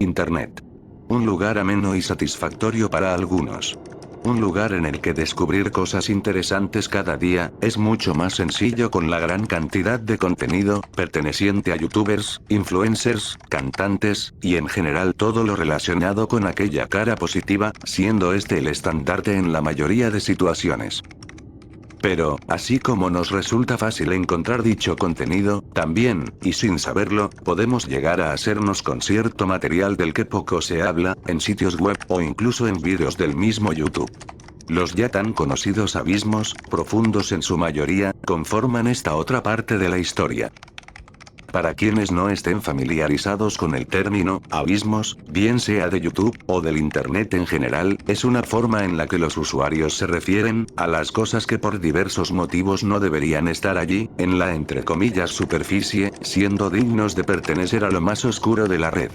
Internet. Un lugar ameno y satisfactorio para algunos. Un lugar en el que descubrir cosas interesantes cada día es mucho más sencillo con la gran cantidad de contenido perteneciente a youtubers, influencers, cantantes, y en general todo lo relacionado con aquella cara positiva, siendo este el estandarte en la mayoría de situaciones. Pero, así como nos resulta fácil encontrar dicho contenido, también, y sin saberlo, podemos llegar a hacernos con cierto material del que poco se habla, en sitios web o incluso en vídeos del mismo YouTube. Los ya tan conocidos abismos, profundos en su mayoría, conforman esta otra parte de la historia. Para quienes no estén familiarizados con el término, abismos, bien sea de YouTube, o del Internet en general, es una forma en la que los usuarios se refieren, a las cosas que por diversos motivos no deberían estar allí, en la entre comillas superficie, siendo dignos de pertenecer a lo más oscuro de la red.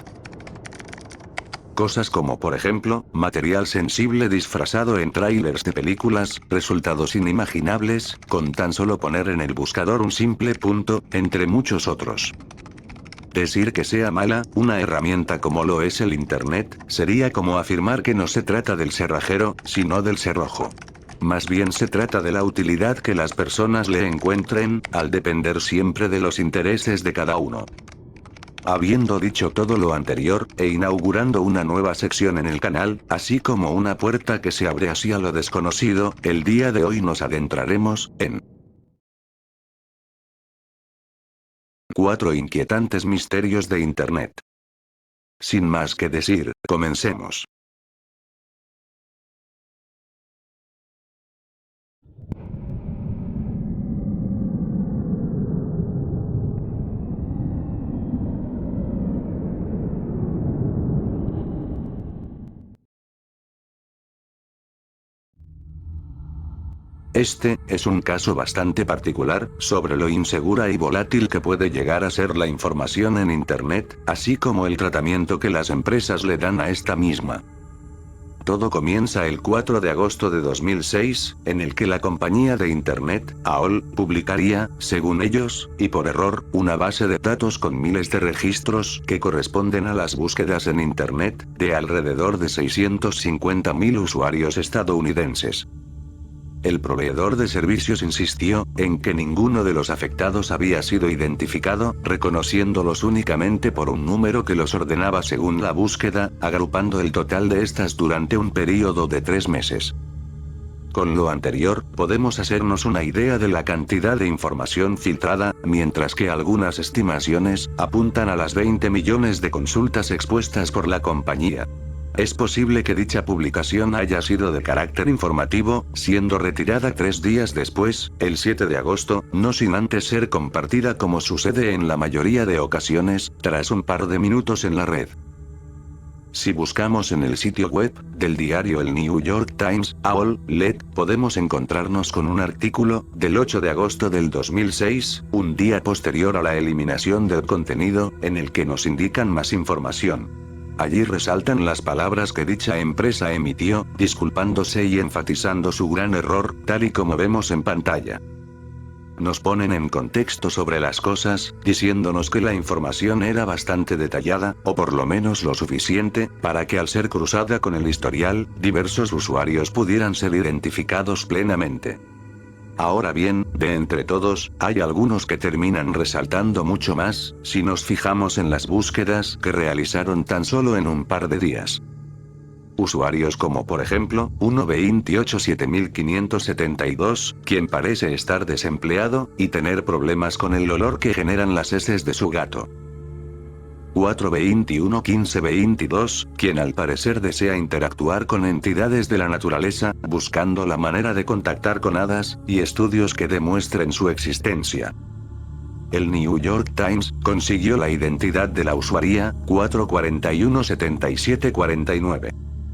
Cosas como por ejemplo, material sensible disfrazado en trailers de películas, resultados inimaginables, con tan solo poner en el buscador un simple punto, entre muchos otros. Decir que sea mala, una herramienta como lo es el Internet, sería como afirmar que no se trata del cerrajero, sino del cerrojo. Más bien se trata de la utilidad que las personas le encuentren, al depender siempre de los intereses de cada uno. Habiendo dicho todo lo anterior, e inaugurando una nueva sección en el canal, así como una puerta que se abre hacia lo desconocido, el día de hoy nos adentraremos en 4 inquietantes misterios de Internet. Sin más que decir, comencemos. Este, es un caso bastante particular, sobre lo insegura y volátil que puede llegar a ser la información en Internet, así como el tratamiento que las empresas le dan a esta misma. Todo comienza el 4 de agosto de 2006, en el que la compañía de Internet, AOL, publicaría, según ellos, y por error, una base de datos con miles de registros que corresponden a las búsquedas en Internet, de alrededor de 650.000 usuarios estadounidenses. El proveedor de servicios insistió en que ninguno de los afectados había sido identificado, reconociéndolos únicamente por un número que los ordenaba según la búsqueda, agrupando el total de estas durante un período de 3 meses. Con lo anterior, podemos hacernos una idea de la cantidad de información filtrada, mientras que algunas estimaciones apuntan a las 20 millones de consultas expuestas por la compañía. Es posible que dicha publicación haya sido de carácter informativo, siendo retirada 3 días después, el 7 de agosto, no sin antes ser compartida como sucede en la mayoría de ocasiones, tras un par de minutos en la red. Si buscamos en el sitio web del diario El New York Times, AOL.net, podemos encontrarnos con un artículo, del 8 de agosto del 2006, un día posterior a la eliminación del contenido, en el que nos indican más información. Allí resaltan las palabras que dicha empresa emitió, disculpándose y enfatizando su gran error, tal y como vemos en pantalla. Nos ponen en contexto sobre las cosas, diciéndonos que la información era bastante detallada, o por lo menos lo suficiente, para que al ser cruzada con el historial, diversos usuarios pudieran ser identificados plenamente. Ahora bien, de entre todos, hay algunos que terminan resaltando mucho más, si nos fijamos en las búsquedas que realizaron tan solo en un par de días. Usuarios como por ejemplo, 1287572, quien parece estar desempleado, y tener problemas con el olor que generan las heces de su gato. 4211522, quien al parecer desea interactuar con entidades de la naturaleza, buscando la manera de contactar con hadas, y estudios que demuestren su existencia. El New York Times consiguió la identidad de la usuaria, 4417749.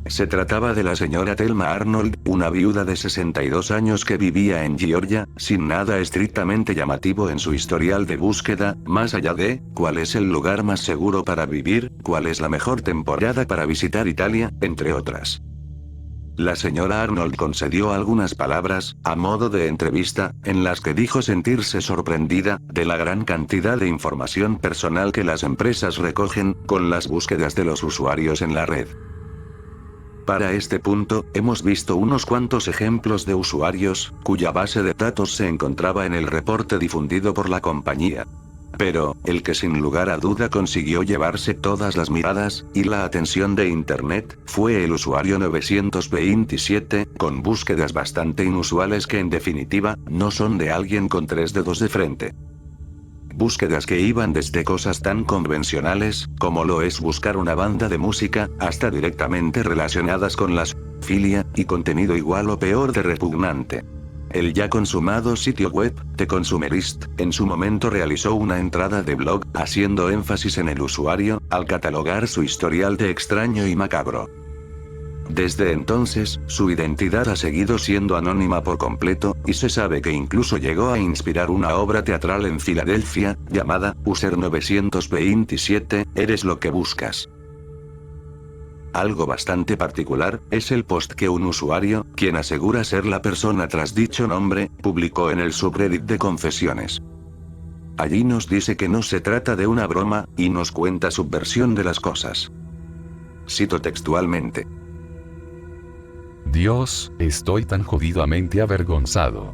Se trataba de la señora Thelma Arnold, una viuda de 62 años que vivía en Georgia, sin nada estrictamente llamativo en su historial de búsqueda, más allá de, cuál es el lugar más seguro para vivir, cuál es la mejor temporada para visitar Italia, entre otras. La señora Arnold concedió algunas palabras, a modo de entrevista, en las que dijo sentirse sorprendida, de la gran cantidad de información personal que las empresas recogen, con las búsquedas de los usuarios en la red. Para este punto, hemos visto unos cuantos ejemplos de usuarios, cuya base de datos se encontraba en el reporte difundido por la compañía. Pero, el que sin lugar a duda consiguió llevarse todas las miradas, y la atención de Internet, fue el usuario 927, con búsquedas bastante inusuales que en definitiva, no son de alguien con 3 dedos de frente. Búsquedas que iban desde cosas tan convencionales, como lo es buscar una banda de música, hasta directamente relacionadas con la zoofilia, y contenido igual o peor de repugnante. El ya consumado sitio web, The Consumerist, en su momento realizó una entrada de blog, haciendo énfasis en el usuario, al catalogar su historial de extraño y macabro. Desde entonces, su identidad ha seguido siendo anónima por completo, y se sabe que incluso llegó a inspirar una obra teatral en Filadelfia, llamada User 927, ¿eres lo que buscas? Algo bastante particular, es el post que un usuario, quien asegura ser la persona tras dicho nombre, publicó en el subreddit de confesiones. Allí nos dice que no se trata de una broma, y nos cuenta su versión de las cosas. Cito textualmente. Dios, estoy tan jodidamente avergonzado.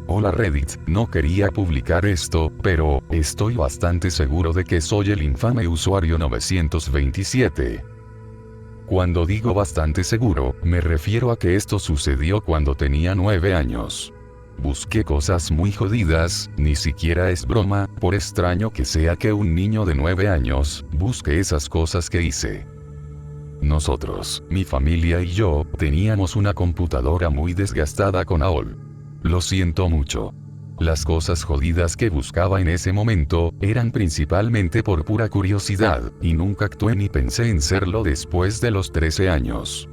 Hola Reddit, no quería publicar esto, pero, estoy bastante seguro de que soy el infame usuario 927. Cuando digo bastante seguro, me refiero a que esto sucedió cuando tenía 9 años. Busqué cosas muy jodidas, ni siquiera es broma, por extraño que sea que un niño de 9 años, busque esas cosas que hice. Nosotros, mi familia y yo, teníamos una computadora muy desgastada con AOL. Lo siento mucho. Las cosas jodidas que buscaba en ese momento, eran principalmente por pura curiosidad, y nunca actué ni pensé en serlo después de los 13 años.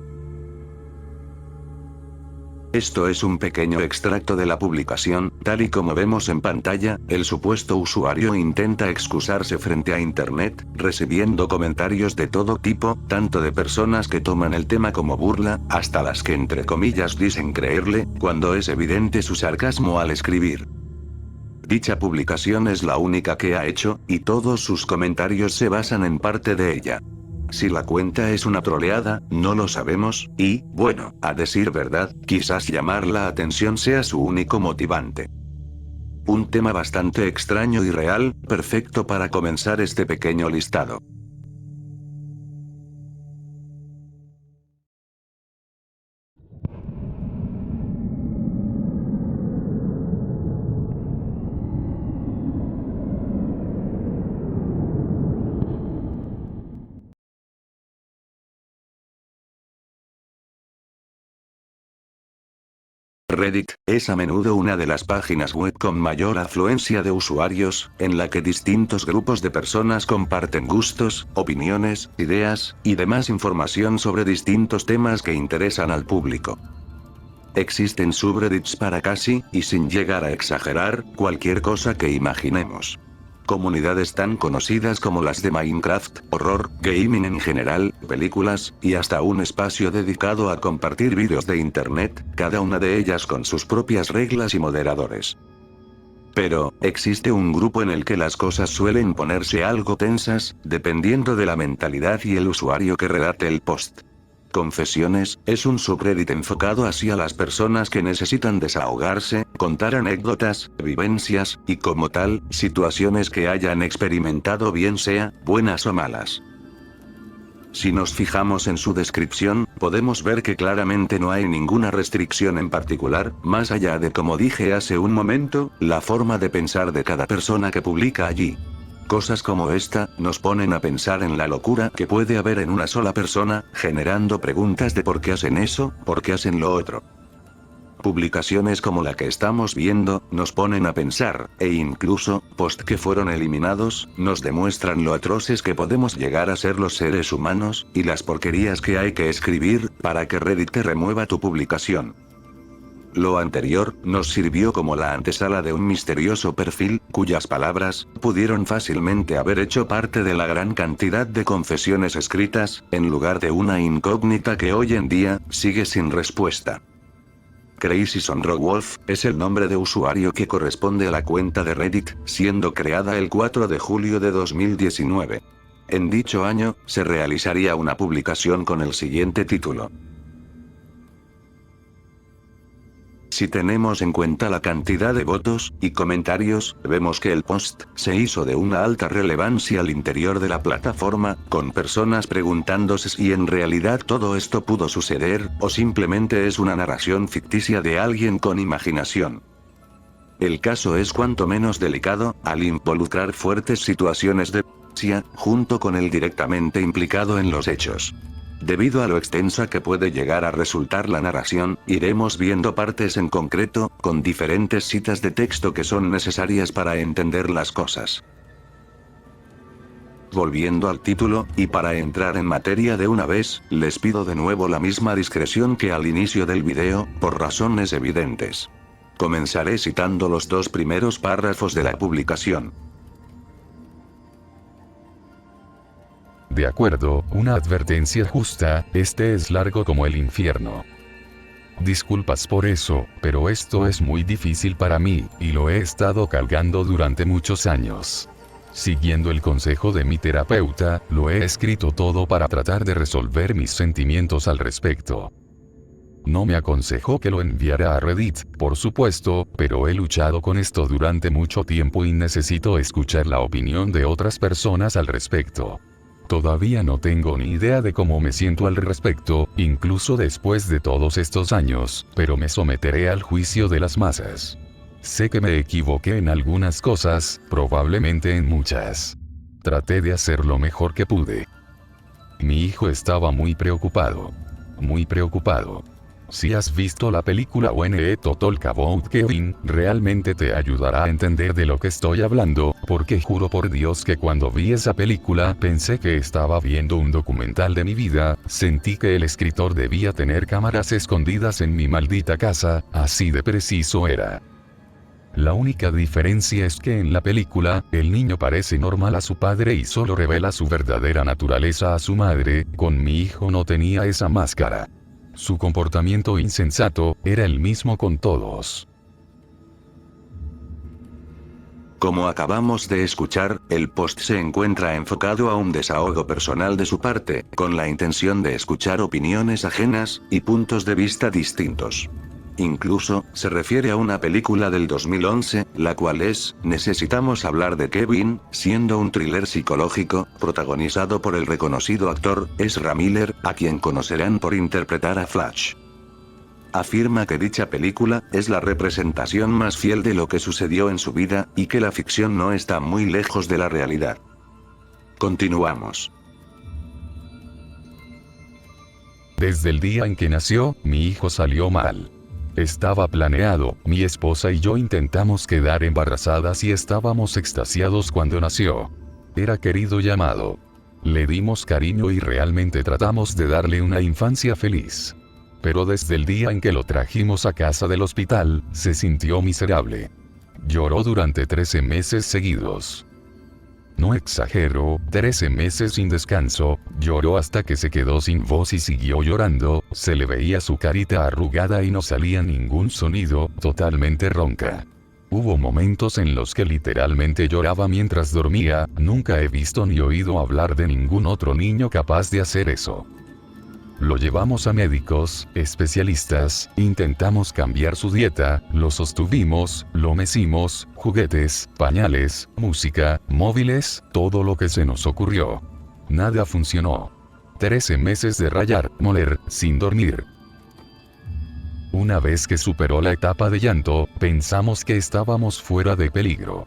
Esto es un pequeño extracto de la publicación, tal y como vemos en pantalla, el supuesto usuario intenta excusarse frente a Internet, recibiendo comentarios de todo tipo, tanto de personas que toman el tema como burla, hasta las que entre comillas dicen creerle, cuando es evidente su sarcasmo al escribir. Dicha publicación es la única que ha hecho, y todos sus comentarios se basan en parte de ella. Si la cuenta es una troleada, no lo sabemos, y, bueno, a decir verdad, quizás llamar la atención sea su único motivante. Un tema bastante extraño y real, perfecto para comenzar este pequeño listado. Reddit, es a menudo una de las páginas web con mayor afluencia de usuarios, en la que distintos grupos de personas comparten gustos, opiniones, ideas, y demás información sobre distintos temas que interesan al público. Existen subreddits para casi, y sin llegar a exagerar, cualquier cosa que imaginemos. Comunidades tan conocidas como las de Minecraft, horror, gaming en general, películas, y hasta un espacio dedicado a compartir vídeos de internet, cada una de ellas con sus propias reglas y moderadores. Pero, existe un grupo en el que las cosas suelen ponerse algo tensas, dependiendo de la mentalidad y el usuario que redacte el post. Confesiones, es un subreddit enfocado hacia las personas que necesitan desahogarse, contar anécdotas, vivencias, y como tal, situaciones que hayan experimentado bien sea, buenas o malas. Si nos fijamos en su descripción, podemos ver que claramente no hay ninguna restricción en particular, más allá de, como dije hace un momento, la forma de pensar de cada persona que publica allí. Cosas como esta, nos ponen a pensar en la locura que puede haber en una sola persona, generando preguntas de por qué hacen eso, por qué hacen lo otro. Publicaciones como la que estamos viendo, nos ponen a pensar, e incluso, post que fueron eliminados, nos demuestran lo atroces que podemos llegar a ser los seres humanos, y las porquerías que hay que escribir, para que Reddit te remueva tu publicación. Lo anterior nos sirvió como la antesala de un misterioso perfil, cuyas palabras pudieron fácilmente haber hecho parte de la gran cantidad de confesiones escritas, en lugar de una incógnita que hoy en día sigue sin respuesta. Crazy Sonro Wolf es el nombre de usuario que corresponde a la cuenta de Reddit, siendo creada el 4 de julio de 2019. En dicho año, se realizaría una publicación con el siguiente título. Si tenemos en cuenta la cantidad de votos y comentarios, vemos que el post se hizo de una alta relevancia al interior de la plataforma, con personas preguntándose si en realidad todo esto pudo suceder, o simplemente es una narración ficticia de alguien con imaginación. El caso es cuanto menos delicado, al involucrar fuertes situaciones de violencia, junto con el directamente implicado en los hechos. Debido a lo extensa que puede llegar a resultar la narración, iremos viendo partes en concreto, con diferentes citas de texto que son necesarias para entender las cosas. Volviendo al título, y para entrar en materia de una vez, les pido de nuevo la misma discreción que al inicio del video, por razones evidentes. Comenzaré citando los 2 primeros párrafos de la publicación. De acuerdo, una advertencia justa, este es largo como el infierno. Disculpas por eso, pero esto es muy difícil para mí, y lo he estado cargando durante muchos años. Siguiendo el consejo de mi terapeuta, lo he escrito todo para tratar de resolver mis sentimientos al respecto. No me aconsejó que lo enviara a Reddit, por supuesto, pero he luchado con esto durante mucho tiempo y necesito escuchar la opinión de otras personas al respecto. Todavía no tengo ni idea de cómo me siento al respecto, incluso después de todos estos años, pero me someteré al juicio de las masas. Sé que me equivoqué en algunas cosas, probablemente en muchas. Traté de hacer lo mejor que pude. Mi hijo estaba muy preocupado. Muy preocupado. Si has visto la película When I Talk About Kevin, realmente te ayudará a entender de lo que estoy hablando, porque juro por Dios que cuando vi esa película pensé que estaba viendo un documental de mi vida, sentí que el escritor debía tener cámaras escondidas en mi maldita casa, así de preciso era. La única diferencia es que en la película, el niño parece normal a su padre y solo revela su verdadera naturaleza a su madre, con mi hijo no tenía esa máscara. Su comportamiento insensato era el mismo con todos. Como acabamos de escuchar, el post se encuentra enfocado a un desahogo personal de su parte, con la intención de escuchar opiniones ajenas y puntos de vista distintos. Incluso, se refiere a una película del 2011, la cual es Necesitamos hablar de Kevin, siendo un thriller psicológico, protagonizado por el reconocido actor Ezra Miller, a quien conocerán por interpretar a Flash. Afirma que dicha película es la representación más fiel de lo que sucedió en su vida, y que la ficción no está muy lejos de la realidad. Continuamos. Desde el día en que nació, mi hijo salió mal. Estaba planeado, mi esposa y yo intentamos quedar embarazadas y estábamos extasiados cuando nació. Era querido y amado. Le dimos cariño y realmente tratamos de darle una infancia feliz. Pero desde el día en que lo trajimos a casa del hospital, se sintió miserable. Lloró durante 13 meses seguidos. No exagero, 13 meses sin descanso, lloró hasta que se quedó sin voz y siguió llorando, se le veía su carita arrugada y no salía ningún sonido, totalmente ronca. Hubo momentos en los que literalmente lloraba mientras dormía, nunca he visto ni oído hablar de ningún otro niño capaz de hacer eso. Lo llevamos a médicos, especialistas, intentamos cambiar su dieta, lo sostuvimos, lo mecimos, juguetes, pañales, música, móviles, todo lo que se nos ocurrió. Nada funcionó. 13 meses de rayar, moler, sin dormir. Una vez que superó la etapa de llanto, pensamos que estábamos fuera de peligro.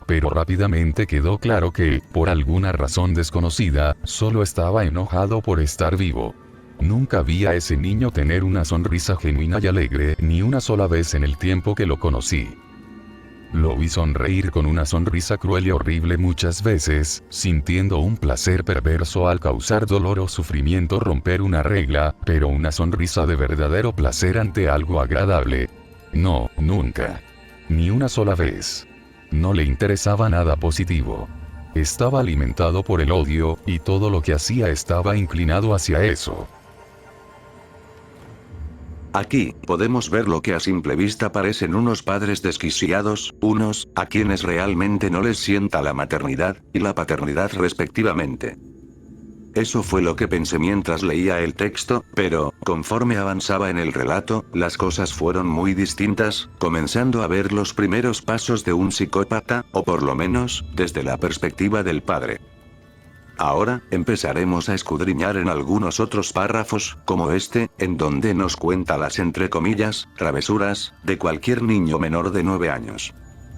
Pero rápidamente quedó claro que, por alguna razón desconocida, solo estaba enojado por estar vivo. Nunca vi a ese niño tener una sonrisa genuina y alegre, ni una sola vez en el tiempo que lo conocí. Lo vi sonreír con una sonrisa cruel y horrible muchas veces, sintiendo un placer perverso al causar dolor o sufrimiento romper una regla, pero una sonrisa de verdadero placer ante algo agradable. No, nunca. Ni una sola vez. No le interesaba nada positivo. Estaba alimentado por el odio, y todo lo que hacía estaba inclinado hacia eso. Aquí, podemos ver lo que a simple vista parecen unos padres desquiciados, unos, a quienes realmente no les sienta la maternidad, y la paternidad respectivamente. Eso fue lo que pensé mientras leía el texto, pero, conforme avanzaba en el relato, las cosas fueron muy distintas, comenzando a ver los primeros pasos de un psicópata, o por lo menos, desde la perspectiva del padre. Ahora, empezaremos a escudriñar en algunos otros párrafos, como este, en donde nos cuenta las entre comillas, travesuras, de cualquier niño menor de 9 años.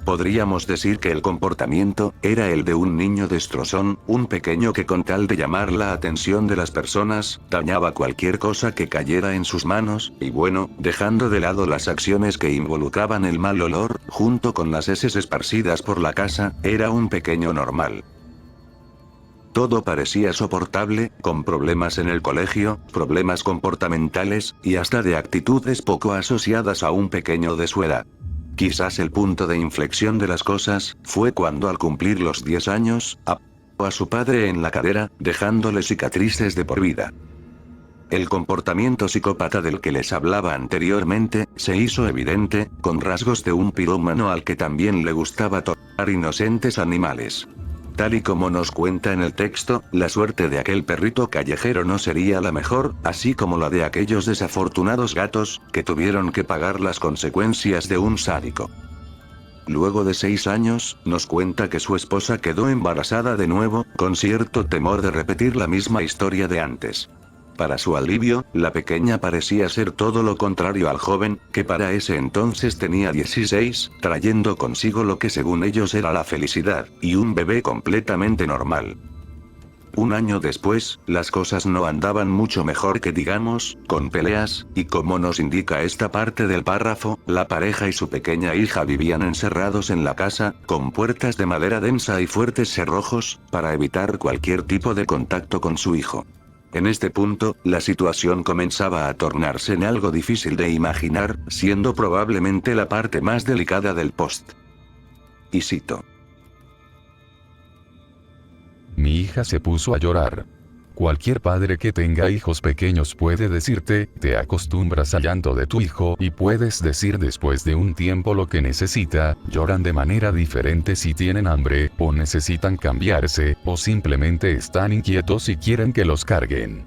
Podríamos decir que el comportamiento, era el de un niño destrozón, un pequeño que con tal de llamar la atención de las personas, dañaba cualquier cosa que cayera en sus manos, y bueno, dejando de lado las acciones que involucraban el mal olor, junto con las heces esparcidas por la casa, era un pequeño normal. Todo parecía soportable, con problemas en el colegio, problemas comportamentales, y hasta de actitudes poco asociadas a un pequeño de su edad. Quizás el punto de inflexión de las cosas, fue cuando al cumplir los 10 años, apuñaló a su padre en la cadera, dejándole cicatrices de por vida. El comportamiento psicópata del que les hablaba anteriormente, se hizo evidente, con rasgos de un pirómano al que también le gustaba torturar inocentes animales. Tal y como nos cuenta en el texto, la suerte de aquel perrito callejero no sería la mejor, así como la de aquellos desafortunados gatos, que tuvieron que pagar las consecuencias de un sádico. Luego de 6 años, nos cuenta que su esposa quedó embarazada de nuevo, con cierto temor de repetir la misma historia de antes. Para su alivio, la pequeña parecía ser todo lo contrario al joven, que para ese entonces tenía 16, trayendo consigo lo que según ellos era la felicidad, y un bebé completamente normal. Un año después, las cosas no andaban mucho mejor que digamos, con peleas, y como nos indica esta parte del párrafo, la pareja y su pequeña hija vivían encerrados en la casa, con puertas de madera densa y fuertes cerrojos, para evitar cualquier tipo de contacto con su hijo. En este punto, la situación comenzaba a tornarse en algo difícil de imaginar, siendo probablemente la parte más delicada del post. Y cito: Mi hija se puso a llorar. Cualquier padre que tenga hijos pequeños puede decirte, te acostumbras al llanto de tu hijo y puedes decir después de un tiempo lo que necesita, lloran de manera diferente si tienen hambre, o necesitan cambiarse, o simplemente están inquietos y quieren que los carguen.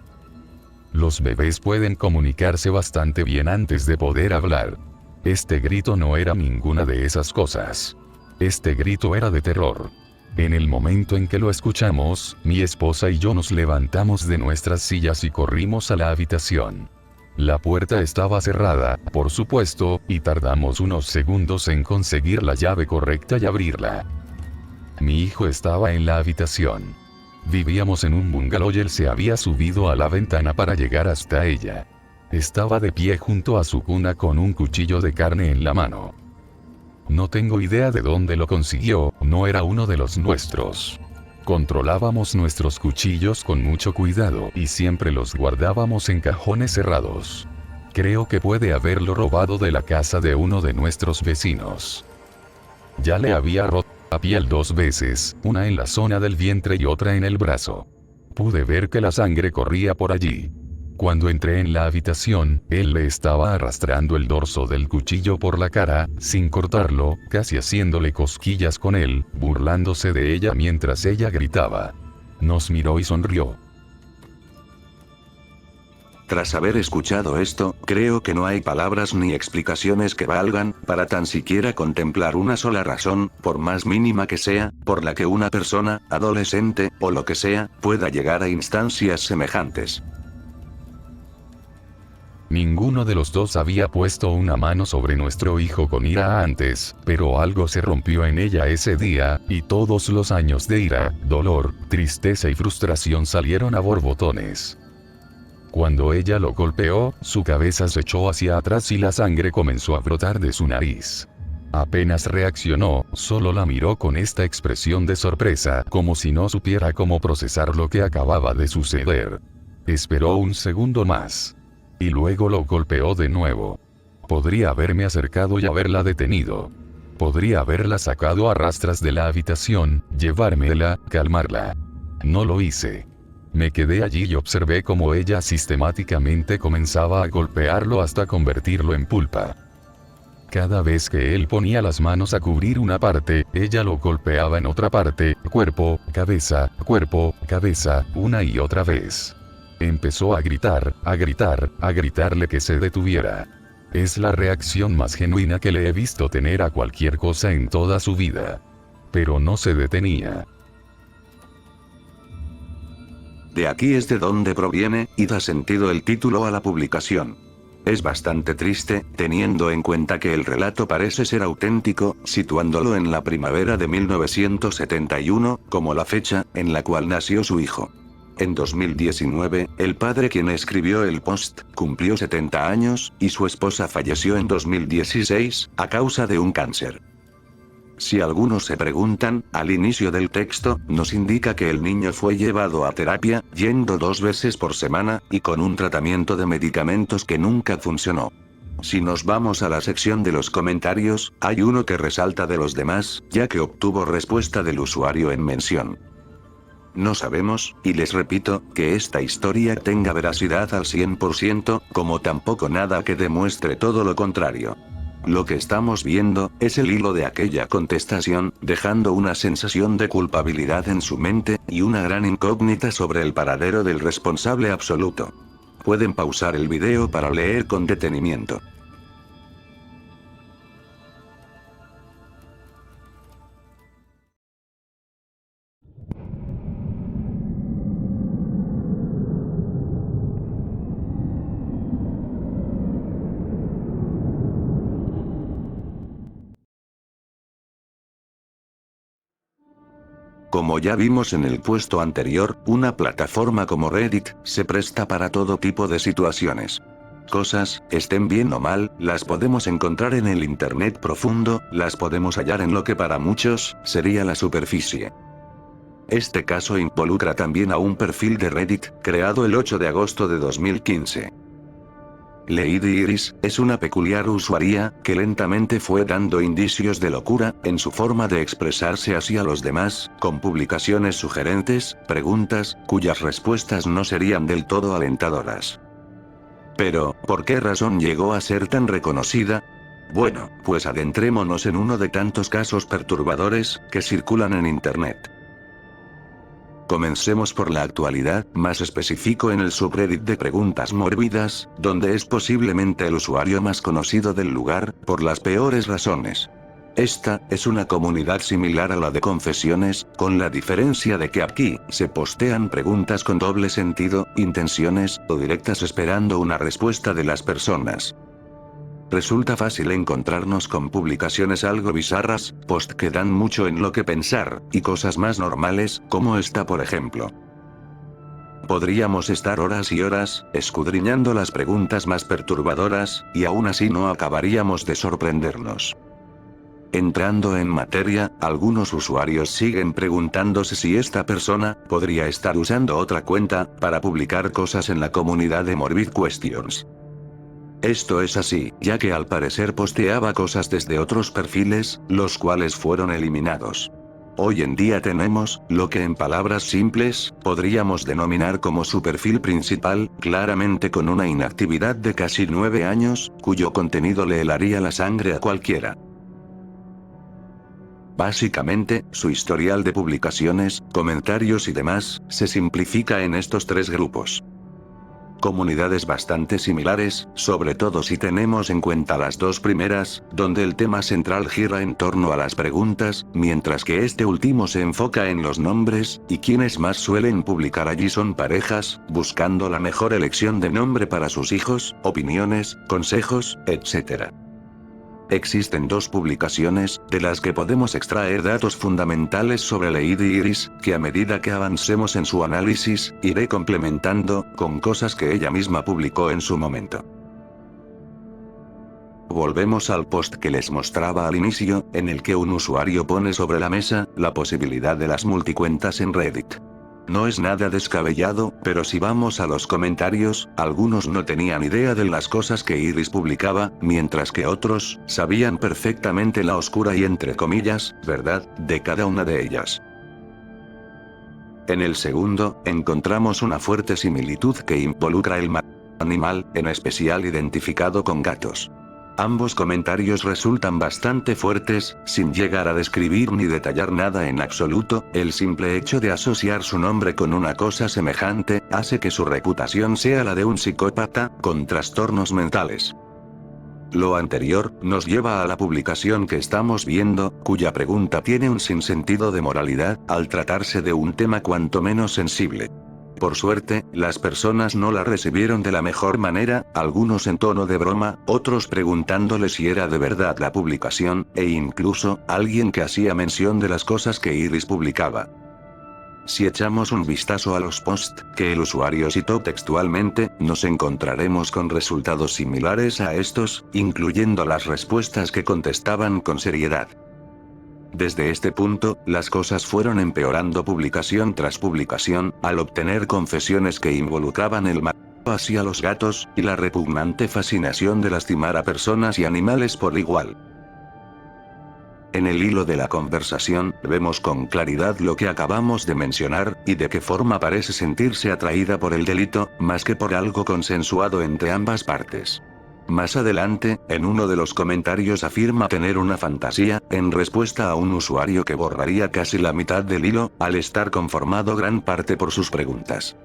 Los bebés pueden comunicarse bastante bien antes de poder hablar. Este grito no era ninguna de esas cosas. Este grito era de terror. En el momento en que lo escuchamos, mi esposa y yo nos levantamos de nuestras sillas y corrimos a la habitación. La puerta estaba cerrada, por supuesto, y tardamos unos segundos en conseguir la llave correcta y abrirla. Mi hijo estaba en la habitación. Vivíamos en un bungalow y él se había subido a la ventana para llegar hasta ella. Estaba de pie junto a su cuna con un cuchillo de carne en la mano. No tengo idea de dónde lo consiguió, no era uno de los nuestros. Controlábamos nuestros cuchillos con mucho cuidado y siempre los guardábamos en cajones cerrados. Creo que puede haberlo robado de la casa de uno de nuestros vecinos. Ya le había roto la piel 2 veces, una en la zona del vientre y otra en el brazo. Pude ver que la sangre corría por allí. Cuando entré en la habitación, él le estaba arrastrando el dorso del cuchillo por la cara, sin cortarlo, casi haciéndole cosquillas con él, burlándose de ella mientras ella gritaba. Nos miró y sonrió. Tras haber escuchado esto, creo que no hay palabras ni explicaciones que valgan, para tan siquiera contemplar una sola razón, por más mínima que sea, por la que una persona, adolescente, o lo que sea, pueda llegar a instancias semejantes. Ninguno de los dos había puesto una mano sobre nuestro hijo con ira antes, pero algo se rompió en ella ese día, y todos los años de ira, dolor, tristeza y frustración salieron a borbotones. Cuando ella lo golpeó, su cabeza se echó hacia atrás y la sangre comenzó a brotar de su nariz. Apenas reaccionó, solo la miró con esta expresión de sorpresa, como si no supiera cómo procesar lo que acababa de suceder. Esperó un segundo más. Y luego lo golpeó de nuevo. Podría haberme acercado y haberla detenido. Podría haberla sacado a rastras de la habitación, llevármela, calmarla. No lo hice. Me quedé allí y observé cómo ella sistemáticamente comenzaba a golpearlo hasta convertirlo en pulpa. Cada vez que él ponía las manos a cubrir una parte, ella lo golpeaba en otra parte, cuerpo, cabeza, una y otra vez. Empezó a gritar, a gritarle que se detuviera. Es la reacción más genuina que le he visto tener a cualquier cosa en toda su vida. Pero no se detenía. De aquí es de donde proviene, y da sentido el título a la publicación. Es bastante triste, teniendo en cuenta que el relato parece ser auténtico, situándolo en la primavera de 1971, como la fecha en la cual nació su hijo. En 2019, el padre quien escribió el post, cumplió 70 años, y su esposa falleció en 2016, a causa de un cáncer. Si algunos se preguntan, al inicio del texto, nos indica que el niño fue llevado a terapia, yendo 2 veces por semana, y con un tratamiento de medicamentos que nunca funcionó. Si nos vamos a la sección de los comentarios, hay uno que resalta de los demás, ya que obtuvo respuesta del usuario en mención. No sabemos, y les repito, que esta historia tenga veracidad al 100%, como tampoco nada que demuestre todo lo contrario. Lo que estamos viendo, es el hilo de aquella contestación, dejando una sensación de culpabilidad en su mente, y una gran incógnita sobre el paradero del responsable absoluto. Pueden pausar el video para leer con detenimiento. Como ya vimos en el puesto anterior, una plataforma como Reddit, se presta para todo tipo de situaciones. Cosas, estén bien o mal, las podemos encontrar en el Internet profundo, las podemos hallar en lo que para muchos, sería la superficie. Este caso involucra también a un perfil de Reddit, creado el 8 de agosto de 2015. Lady Iris, es una peculiar usuaria, que lentamente fue dando indicios de locura, en su forma de expresarse hacia los demás, con publicaciones sugerentes, preguntas, cuyas respuestas no serían del todo alentadoras. Pero, ¿por qué razón llegó a ser tan reconocida? Bueno, pues adentrémonos en uno de tantos casos perturbadores, que circulan en Internet. Comencemos por la actualidad, más específico en el subreddit de preguntas mórbidas, donde es posiblemente el usuario más conocido del lugar, por las peores razones. Esta, es una comunidad similar a la de confesiones, con la diferencia de que aquí, se postean preguntas con doble sentido, intenciones, o directas esperando una respuesta de las personas. Resulta fácil encontrarnos con publicaciones algo bizarras, post que dan mucho en lo que pensar, y cosas más normales, como esta por ejemplo. Podríamos estar horas y horas, escudriñando las preguntas más perturbadoras, y aún así no acabaríamos de sorprendernos. Entrando en materia, algunos usuarios siguen preguntándose si esta persona, podría estar usando otra cuenta, para publicar cosas en la comunidad de Morbid Questions. Esto es así, ya que al parecer posteaba cosas desde otros perfiles, los cuales fueron eliminados. Hoy en día tenemos, lo que en palabras simples, podríamos denominar como su perfil principal, claramente con una inactividad de casi 9 años, cuyo contenido le helaría la sangre a cualquiera. Básicamente, su historial de publicaciones, comentarios y demás, se simplifica en estos 3 grupos. Comunidades bastante similares, sobre todo si tenemos en cuenta las 2 primeras, donde el tema central gira en torno a las preguntas, mientras que este último se enfoca en los nombres, y quienes más suelen publicar allí son parejas, buscando la mejor elección de nombre para sus hijos, opiniones, consejos, etc. Existen 2 publicaciones, de las que podemos extraer datos fundamentales sobre Lady Iris, que a medida que avancemos en su análisis, iré complementando, con cosas que ella misma publicó en su momento. Volvemos al post que les mostraba al inicio, en el que un usuario pone sobre la mesa, la posibilidad de las multicuentas en Reddit. no es nada descabellado, pero si vamos a los comentarios, algunos no tenían idea de las cosas que Iris publicaba, mientras que otros, sabían perfectamente la oscura y entre comillas, verdad, de cada una de ellas. En el segundo, encontramos una fuerte similitud que involucra el animal, en especial identificado con gatos. Ambos comentarios resultan bastante fuertes, sin llegar a describir ni detallar nada en absoluto, el simple hecho de asociar su nombre con una cosa semejante, hace que su reputación sea la de un psicópata, con trastornos mentales. Lo anterior, nos lleva a la publicación que estamos viendo, cuya pregunta tiene un sinsentido de moralidad, al tratarse de un tema cuanto menos sensible. Por suerte, las personas no la recibieron de la mejor manera, algunos en tono de broma, otros preguntándole si era de verdad la publicación, e incluso, alguien que hacía mención de las cosas que Iris publicaba. Si echamos un vistazo a los posts que el usuario citó textualmente, nos encontraremos con resultados similares a estos, incluyendo las respuestas que contestaban con seriedad. Desde este punto, las cosas fueron empeorando publicación tras publicación, al obtener confesiones que involucraban el maltrato hacia los gatos, y la repugnante fascinación de lastimar a personas y animales por igual. En el hilo de la conversación, vemos con claridad lo que acabamos de mencionar, y de qué forma parece sentirse atraída por el delito, más que por algo consensuado entre ambas partes. Más adelante, en uno de los comentarios afirma tener una fantasía, en respuesta a un usuario que borraría casi la mitad del hilo, al estar conformado gran parte por sus preguntas.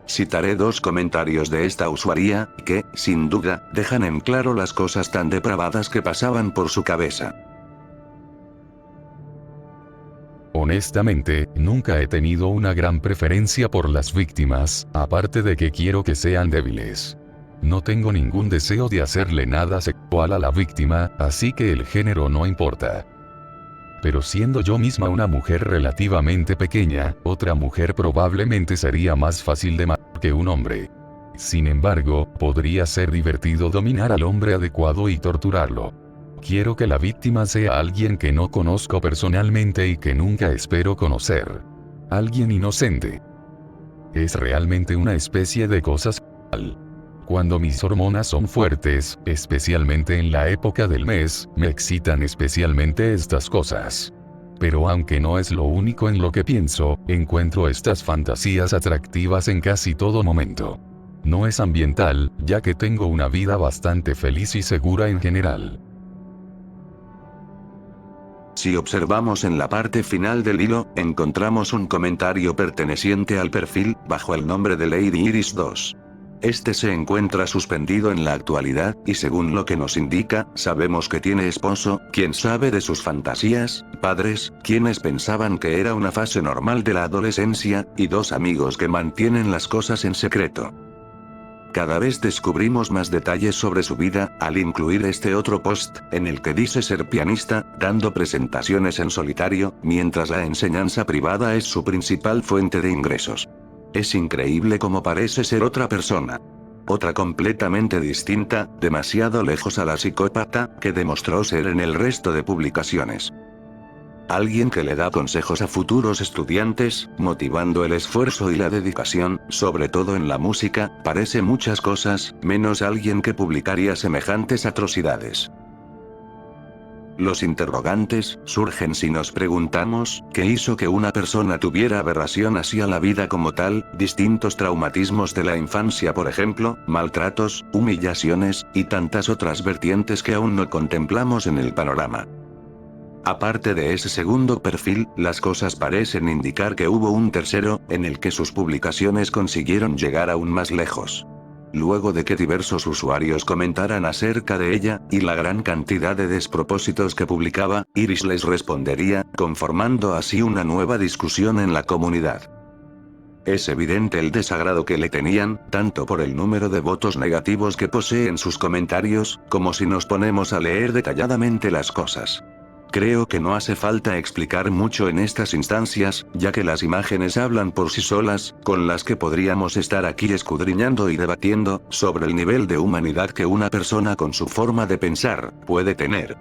Citaré dos comentarios de esta usuaria, que, sin duda, dejan en claro las cosas tan depravadas que pasaban por su cabeza. Honestamente, nunca he tenido una gran preferencia por las víctimas, aparte de que quiero que sean débiles. No tengo ningún deseo de hacerle nada sexual a la víctima, así que el género no importa. Pero siendo yo misma una mujer relativamente pequeña, otra mujer probablemente sería más fácil de matar que un hombre. Sin embargo, podría ser divertido dominar al hombre adecuado y torturarlo. Quiero que la víctima sea alguien que no conozco personalmente y que nunca espero conocer. Alguien inocente. Es realmente una especie de cosa sexual. Cuando mis hormonas son fuertes, especialmente en la época del mes, me excitan especialmente estas cosas. Pero aunque no es lo único en lo que pienso, encuentro estas fantasías atractivas en casi todo momento. No es ambiental, ya que tengo una vida bastante feliz y segura en general. Si observamos en la parte final del hilo, encontramos un comentario perteneciente al perfil, bajo el nombre de Lady Iris 2. Este se encuentra suspendido en la actualidad, y según lo que nos indica, sabemos que tiene esposo, quien sabe de sus fantasías, padres, quienes pensaban que era una fase normal de la adolescencia, y dos amigos que mantienen las cosas en secreto. Cada vez descubrimos más detalles sobre su vida, al incluir este otro post, en el que dice ser pianista, dando presentaciones en solitario, mientras la enseñanza privada es su principal fuente de ingresos. Es increíble cómo parece ser otra persona. Otra completamente distinta, demasiado lejos a la psicópata, que demostró ser en el resto de publicaciones. Alguien que le da consejos a futuros estudiantes, motivando el esfuerzo y la dedicación, sobre todo en la música, parece muchas cosas, menos alguien que publicaría semejantes atrocidades. Los interrogantes surgen si nos preguntamos, ¿qué hizo que una persona tuviera aberración hacia la vida como tal, distintos traumatismos de la infancia por ejemplo, maltratos, humillaciones, y tantas otras vertientes que aún no contemplamos en el panorama? Aparte de ese segundo perfil, las cosas parecen indicar que hubo un tercero, en el que sus publicaciones consiguieron llegar aún más lejos. Luego de que diversos usuarios comentaran acerca de ella, y la gran cantidad de despropósitos que publicaba, Iris les respondería, conformando así una nueva discusión en la comunidad. Es evidente el desagrado que le tenían, tanto por el número de votos negativos que posee en sus comentarios, como si nos ponemos a leer detalladamente las cosas. Creo que no hace falta explicar mucho en estas instancias, ya que las imágenes hablan por sí solas, con las que podríamos estar aquí escudriñando y debatiendo, sobre el nivel de humanidad que una persona con su forma de pensar, puede tener.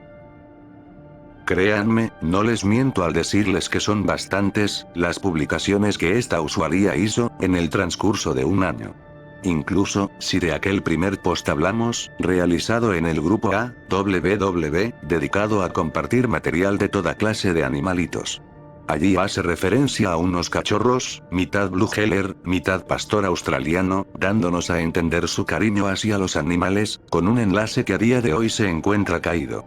Créanme, no les miento al decirles que son bastantes las publicaciones que esta usuaria hizo en el transcurso de un año. Incluso, si de aquel primer post hablamos, realizado en el grupo AWW, dedicado a compartir material de toda clase de animalitos. Allí hace referencia a unos cachorros, mitad blue heeler, mitad pastor australiano, dándonos a entender su cariño hacia los animales, con un enlace que a día de hoy se encuentra caído.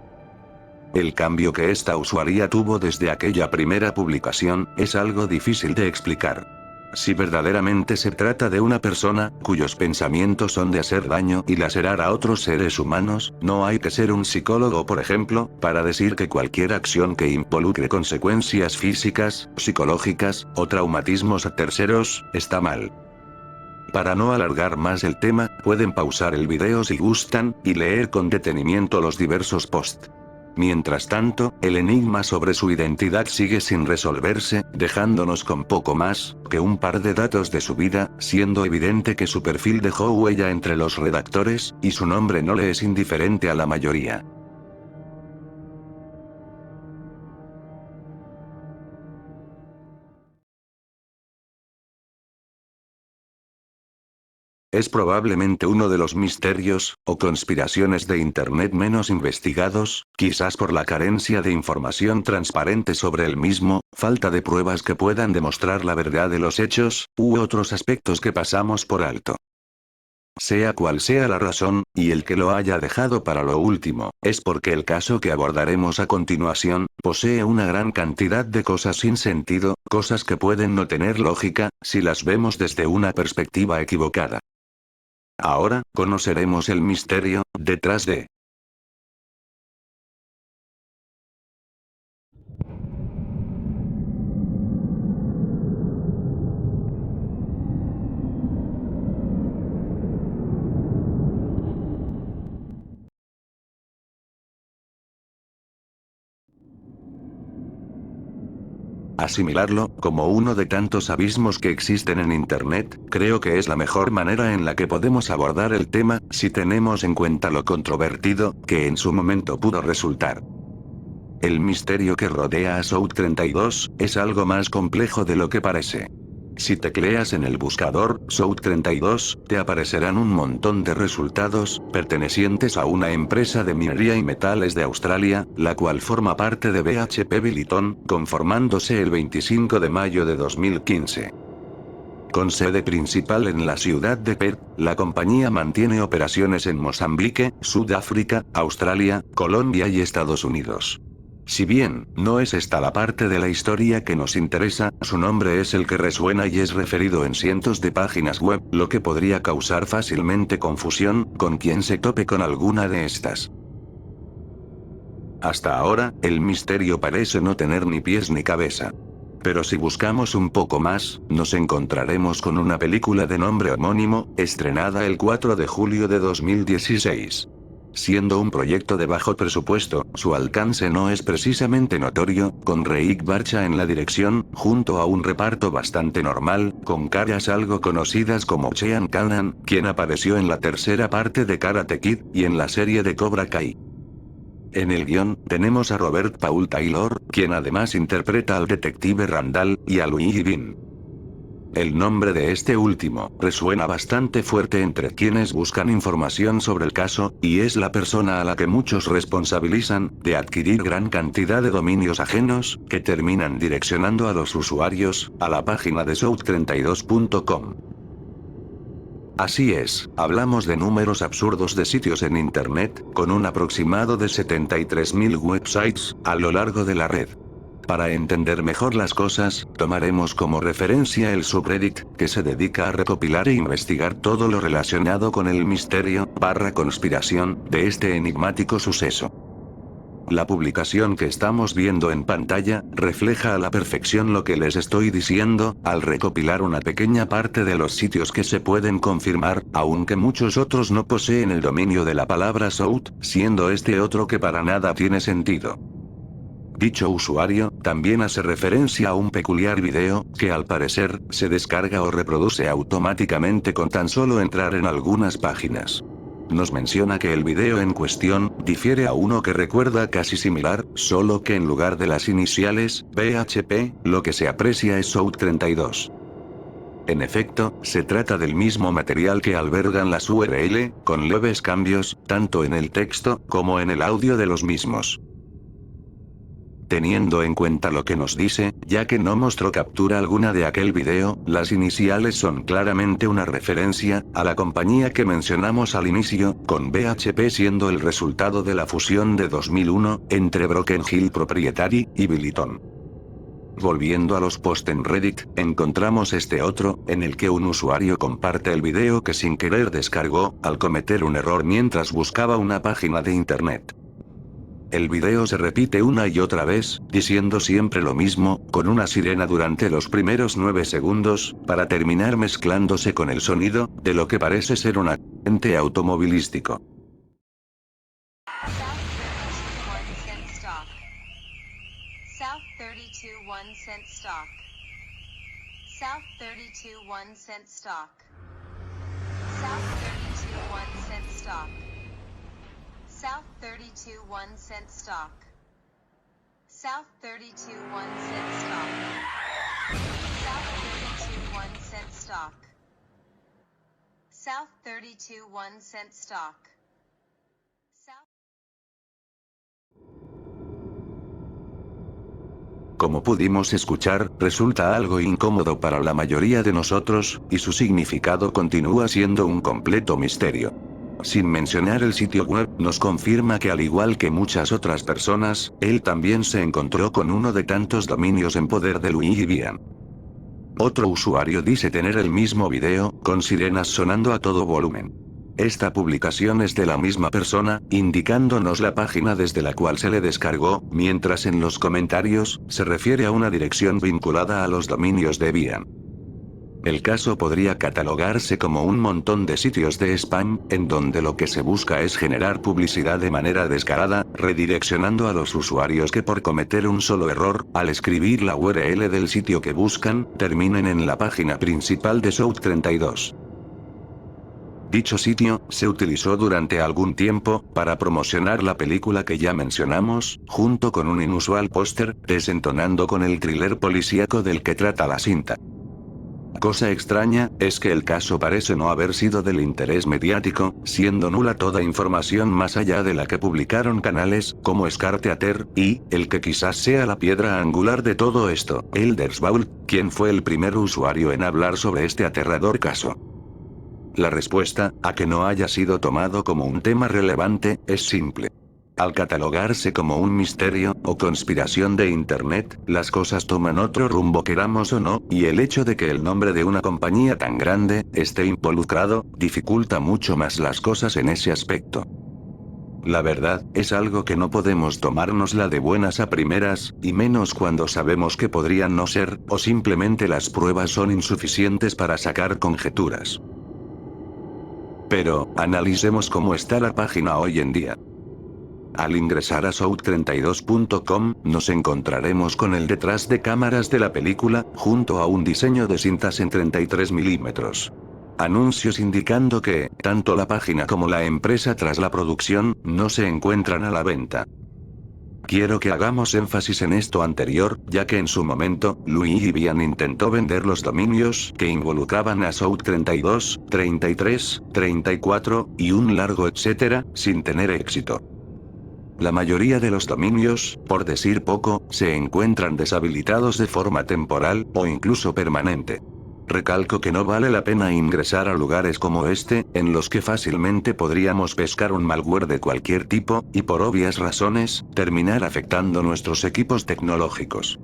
El cambio que esta usuaria tuvo desde aquella primera publicación, es algo difícil de explicar. Si verdaderamente se trata de una persona, cuyos pensamientos son de hacer daño y lacerar a otros seres humanos, no hay que ser un psicólogo por ejemplo, para decir que cualquier acción que involucre consecuencias físicas, psicológicas, o traumatismos a terceros, está mal. Para no alargar más el tema, pueden pausar el video si gustan, y leer con detenimiento los diversos posts. Mientras tanto, el enigma sobre su identidad sigue sin resolverse, dejándonos con poco más que un par de datos de su vida, siendo evidente que su perfil dejó huella entre los redactores, y su nombre no le es indiferente a la mayoría. Es probablemente uno de los misterios, o conspiraciones de Internet menos investigados, quizás por la carencia de información transparente sobre el mismo, falta de pruebas que puedan demostrar la verdad de los hechos, u otros aspectos que pasamos por alto. Sea cual sea la razón, y el que lo haya dejado para lo último, es porque el caso que abordaremos a continuación, posee una gran cantidad de cosas sin sentido, cosas que pueden no tener lógica, si las vemos desde una perspectiva equivocada. Ahora, conoceremos el misterio detrás de. Asimilarlo, como uno de tantos abismos que existen en Internet, creo que es la mejor manera en la que podemos abordar el tema, si tenemos en cuenta lo controvertido, que en su momento pudo resultar. El misterio que rodea a South32, es algo más complejo de lo que parece. Si tecleas en el buscador, South32, te aparecerán un montón de resultados, pertenecientes a una empresa de minería y metales de Australia, la cual forma parte de BHP Billiton, conformándose el 25 de mayo de 2015. Con sede principal en la ciudad de Perth, la compañía mantiene operaciones en Mozambique, Sudáfrica, Australia, Colombia y Estados Unidos. Si bien, no es esta la parte de la historia que nos interesa, su nombre es el que resuena y es referido en cientos de páginas web, lo que podría causar fácilmente confusión, con quien se tope con alguna de estas. Hasta ahora, el misterio parece no tener ni pies ni cabeza. Pero si buscamos un poco más, nos encontraremos con una película de nombre homónimo, estrenada el 4 de julio de 2016. Siendo un proyecto de bajo presupuesto, su alcance no es precisamente notorio, con Reik Barcha en la dirección, junto a un reparto bastante normal, con caras algo conocidas como Sean Kanan, quien apareció en la tercera parte de Karate Kid, y en la serie de Cobra Kai. En el guión, tenemos a Robert Paul Taylor, quien además interpreta al detective Randall, y a Luigi Bean. El nombre de este último, resuena bastante fuerte entre quienes buscan información sobre el caso, y es la persona a la que muchos responsabilizan, de adquirir gran cantidad de dominios ajenos, que terminan direccionando a los usuarios, a la página de South32.com. Así es, hablamos de números absurdos de sitios en Internet, con un aproximado de 73.000 websites, a lo largo de la red. Para entender mejor las cosas, tomaremos como referencia el subreddit, que se dedica a recopilar e investigar todo lo relacionado con el misterio, conspiración, de este enigmático suceso. La publicación que estamos viendo en pantalla, refleja a la perfección lo que les estoy diciendo, al recopilar una pequeña parte de los sitios que se pueden confirmar, aunque muchos otros no poseen el dominio de la palabra South, siendo este otro que para nada tiene sentido. Dicho usuario, también hace referencia a un peculiar video, que al parecer, se descarga o reproduce automáticamente con tan solo entrar en algunas páginas. nos menciona que el video en cuestión difiere a uno que recuerda casi similar, solo que en lugar de las iniciales BHP, lo que se aprecia es South 32. En efecto, se trata del mismo material que albergan las URL, con leves cambios, tanto en el texto como en el audio de los mismos. Teniendo en cuenta lo que nos dice, ya que no mostró captura alguna de aquel video, las iniciales son claramente una referencia a la compañía que mencionamos al inicio, con BHP siendo el resultado de la fusión de 2001 entre Broken Hill Proprietary y Billiton. Volviendo a los posts en Reddit, encontramos este otro, en el que un usuario comparte el video que sin querer descargó, al cometer un error mientras buscaba una página de internet. El video se repite una y otra vez, diciendo siempre lo mismo, con una sirena durante los primeros 9 segundos, para terminar mezclándose con el sonido, de lo que parece ser un accidente automovilístico. South 32 1 cent stock. South 32 1 cent stock. South 32 1 cent stock. South 32 1 cent stock. South 32 1 cent stock. South 32 1 cent stock. South 32 1 cent stock. Como pudimos escuchar, resulta algo incómodo para la mayoría de nosotros, y su significado continúa siendo un completo misterio. Sin mencionar el sitio web, nos confirma que al igual que muchas otras personas, él también se encontró con uno de tantos dominios en poder de Luigi Bian. Otro usuario dice tener el mismo video, con sirenas sonando a todo volumen. Esta publicación es de la misma persona, indicándonos la página desde la cual se le descargó, mientras en los comentarios, se refiere a una dirección vinculada a los dominios de Bian. El caso podría catalogarse como un montón de sitios de spam, en donde lo que se busca es generar publicidad de manera descarada, redireccionando a los usuarios que por cometer un solo error, al escribir la URL del sitio que buscan, terminen en la página principal de South 32. Dicho sitio, se utilizó durante algún tiempo, para promocionar la película que ya mencionamos, junto con un inusual póster, desentonando con el thriller policíaco del que trata la cinta. Cosa extraña, es que el caso parece no haber sido del interés mediático, siendo nula toda información más allá de la que publicaron canales, como Scar Theater, y, el que quizás sea la piedra angular de todo esto, Elder's Vault, quien fue el primer usuario en hablar sobre este aterrador caso. La respuesta, a que no haya sido tomado como un tema relevante, es simple. Al catalogarse como un misterio, o conspiración de Internet, las cosas toman otro rumbo queramos o no, y el hecho de que el nombre de una compañía tan grande, esté involucrado, dificulta mucho más las cosas en ese aspecto. La verdad, es algo que no podemos tomárnosla de buenas a primeras, y menos cuando sabemos que podrían no ser, o simplemente las pruebas son insuficientes para sacar conjeturas. Pero, analicemos cómo está la página hoy en día. Al ingresar a south32.com, nos encontraremos con el detrás de cámaras de la película, junto a un diseño de cintas en 33 milímetros. Anuncios indicando que, tanto la página como la empresa tras la producción, no se encuentran a la venta. Quiero que hagamos énfasis en esto anterior, ya que en su momento, Luigi Bian intentó vender los dominios que involucraban a South 32, 33, 34, y un largo etcétera, sin tener éxito. La mayoría de los dominios, por decir poco, se encuentran deshabilitados de forma temporal, o incluso permanente. Recalco que no vale la pena ingresar a lugares como este, en los que fácilmente podríamos pescar un malware de cualquier tipo, y por obvias razones, terminar afectando nuestros equipos tecnológicos.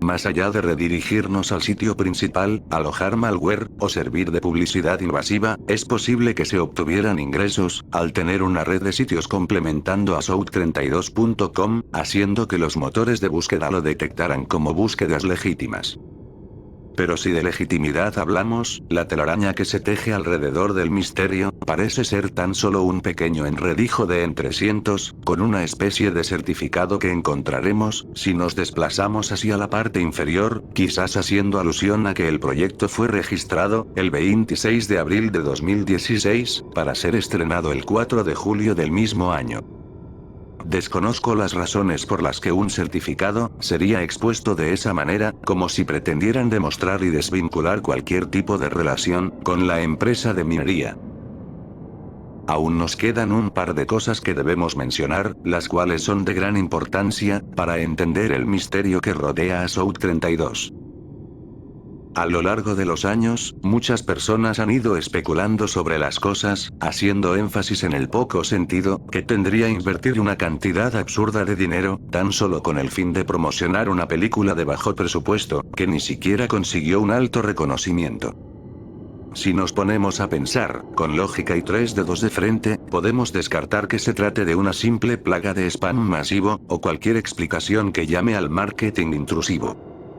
Más allá de redirigirnos al sitio principal, alojar malware, o servir de publicidad invasiva, es posible que se obtuvieran ingresos, al tener una red de sitios complementando a south32.com, haciendo que los motores de búsqueda lo detectaran como búsquedas legítimas. Pero si de legitimidad hablamos, la telaraña que se teje alrededor del misterio, parece ser tan solo un pequeño enredijo de entre cientos, con una especie de certificado que encontraremos, si nos desplazamos hacia la parte inferior, quizás haciendo alusión a que el proyecto fue registrado, el 26 de abril de 2016, para ser estrenado el 4 de julio del mismo año. Desconozco las razones por las que un certificado sería expuesto de esa manera, como si pretendieran demostrar y desvincular cualquier tipo de relación con la empresa de minería. Aún nos quedan un par de cosas que debemos mencionar, las cuales son de gran importancia para entender el misterio que rodea a South 32. A lo largo de los años, muchas personas han ido especulando sobre las cosas, haciendo énfasis en el poco sentido que tendría invertir una cantidad absurda de dinero, tan solo con el fin de promocionar una película de bajo presupuesto, que ni siquiera consiguió un alto reconocimiento. Si nos ponemos a pensar, con lógica y tres dedos de frente, podemos descartar que se trate de una simple plaga de spam masivo, o cualquier explicación que llame al marketing intrusivo.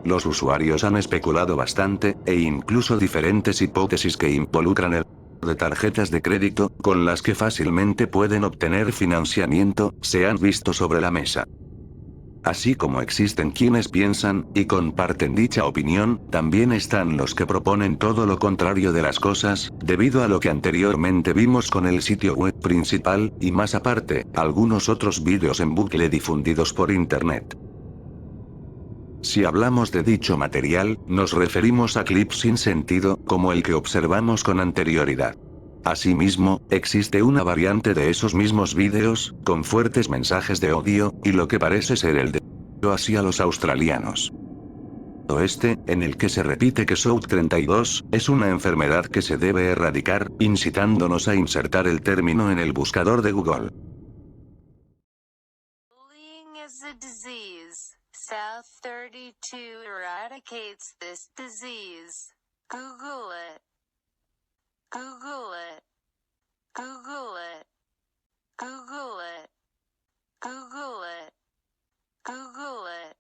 Los usuarios han especulado bastante, e incluso diferentes hipótesis que involucran el de tarjetas de crédito, con las que fácilmente pueden obtener financiamiento, se han visto sobre la mesa. Así como existen quienes piensan, y comparten dicha opinión, también están los que proponen todo lo contrario de las cosas, debido a lo que anteriormente vimos con el sitio web principal, y más aparte, algunos otros vídeos en bucle difundidos por internet. Si hablamos de dicho material, nos referimos a clips sin sentido, como el que observamos con anterioridad. Asimismo, existe una variante de esos mismos vídeos, con fuertes mensajes de odio, y lo que parece ser el de hacia los australianos. Oeste, en el que se repite que South 32 es una enfermedad que se debe erradicar, incitándonos a insertar el término en el buscador de Google. Bullying is a disease. South 32 eradicates this disease. Google it. Google it. Google it. Google it. Google it. Google it.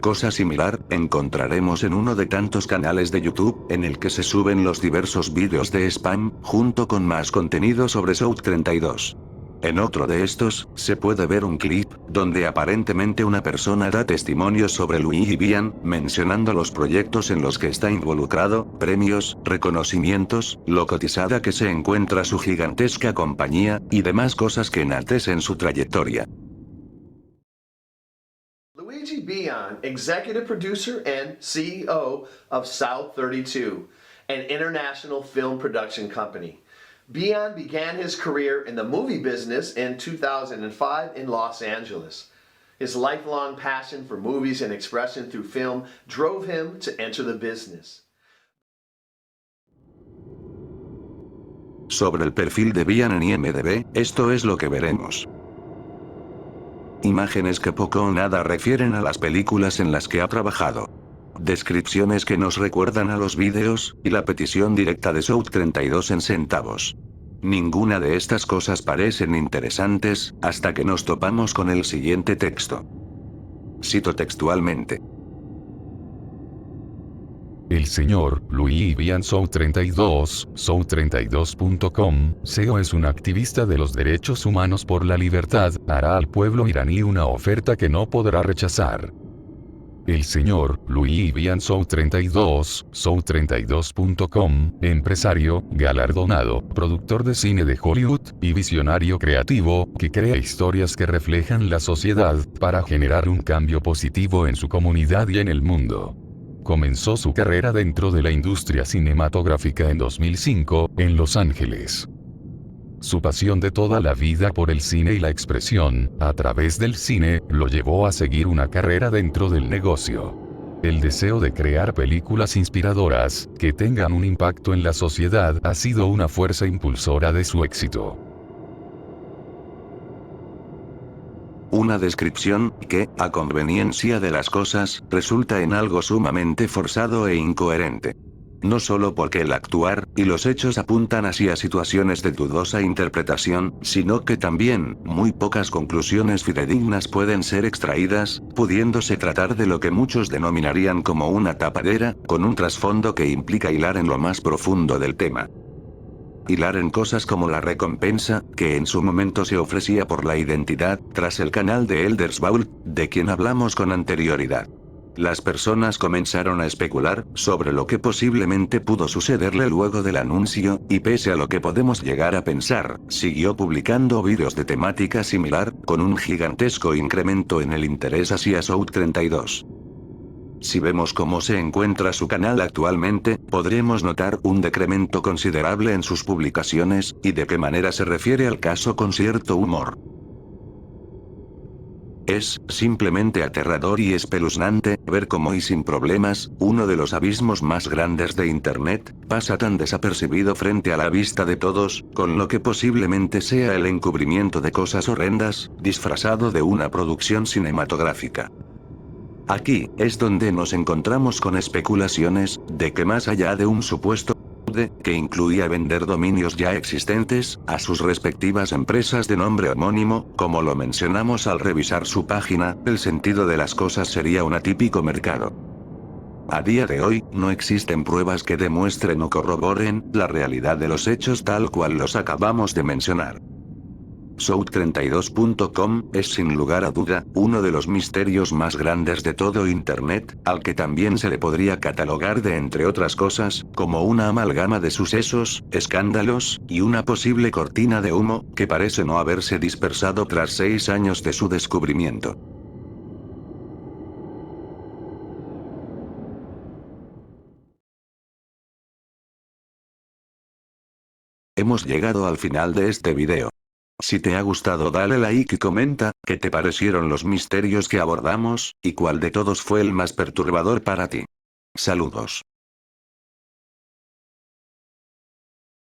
Cosa similar, encontraremos en uno de tantos canales de YouTube, en el que se suben los diversos vídeos de spam, junto con más contenido sobre South 32. En otro de estos, se puede ver un clip, donde aparentemente una persona da testimonio sobre Louis Vian, mencionando los proyectos en los que está involucrado, premios, reconocimientos, lo cotizada que se encuentra su gigantesca compañía, y demás cosas que enaltecen su trayectoria. Luigi Bian, executive producer and CEO of South 32, an international film production company. Bian began his career in the movie business in 2005 in Los Angeles. His lifelong passion for movies and expression through film drove him to enter the business. Sobre el perfil de Bian en IMDb, esto es lo que veremos. Imágenes que poco o nada refieren a las películas en las que ha trabajado. Descripciones que nos recuerdan a los vídeos, y la petición directa de South 32 en centavos. Ninguna de estas cosas parecen interesantes, hasta que nos topamos con el siguiente texto. Cito textualmente. El señor Louis Vian South 32, South32.com, CEO es un activista de los derechos humanos por la libertad, hará al pueblo iraní una oferta que no podrá rechazar. El señor Louis Vian South 32, South32.com, empresario, galardonado, productor de cine de Hollywood, y visionario creativo, que crea historias que reflejan la sociedad, para generar un cambio positivo en su comunidad y en el mundo. Comenzó su carrera dentro de la industria cinematográfica en 2005, en Los Ángeles. Su pasión de toda la vida por el cine y la expresión, a través del cine, lo llevó a seguir una carrera dentro del negocio. El deseo de crear películas inspiradoras, que tengan un impacto en la sociedad, ha sido una fuerza impulsora de su éxito. Una descripción que, a conveniencia de las cosas, resulta en algo sumamente forzado e incoherente. No solo porque el actuar y los hechos apuntan hacia situaciones de dudosa interpretación, sino que también, muy pocas conclusiones fidedignas pueden ser extraídas, pudiéndose tratar de lo que muchos denominarían como una tapadera, con un trasfondo que implica hilar en lo más profundo del tema. Hilar en cosas como la recompensa, que en su momento se ofrecía por la identidad, tras el canal de Elders Vault, de quien hablamos con anterioridad. Las personas comenzaron a especular sobre lo que posiblemente pudo sucederle luego del anuncio, y pese a lo que podemos llegar a pensar, siguió publicando vídeos de temática similar, con un gigantesco incremento en el interés hacia South 32. Si vemos cómo se encuentra su canal actualmente, podremos notar un decremento considerable en sus publicaciones, y de qué manera se refiere al caso con cierto humor. Es simplemente aterrador y espeluznante ver cómo y sin problemas, uno de los abismos más grandes de Internet, pasa tan desapercibido frente a la vista de todos, con lo que posiblemente sea el encubrimiento de cosas horrendas, disfrazado de una producción cinematográfica. Aquí es donde nos encontramos con especulaciones de que más allá de un supuesto que incluía vender dominios ya existentes, a sus respectivas empresas de nombre homónimo, como lo mencionamos al revisar su página, el sentido de las cosas sería un atípico mercado. A día de hoy, no existen pruebas que demuestren o corroboren la realidad de los hechos tal cual los acabamos de mencionar. South32.com es sin lugar a duda, uno de los misterios más grandes de todo Internet, al que también se le podría catalogar de entre otras cosas, como una amalgama de sucesos, escándalos, y una posible cortina de humo, que parece no haberse dispersado tras 6 años de su descubrimiento. Hemos llegado al final de este video. Si te ha gustado dale like y comenta, qué te parecieron los misterios que abordamos, y cuál de todos fue el más perturbador para ti. Saludos.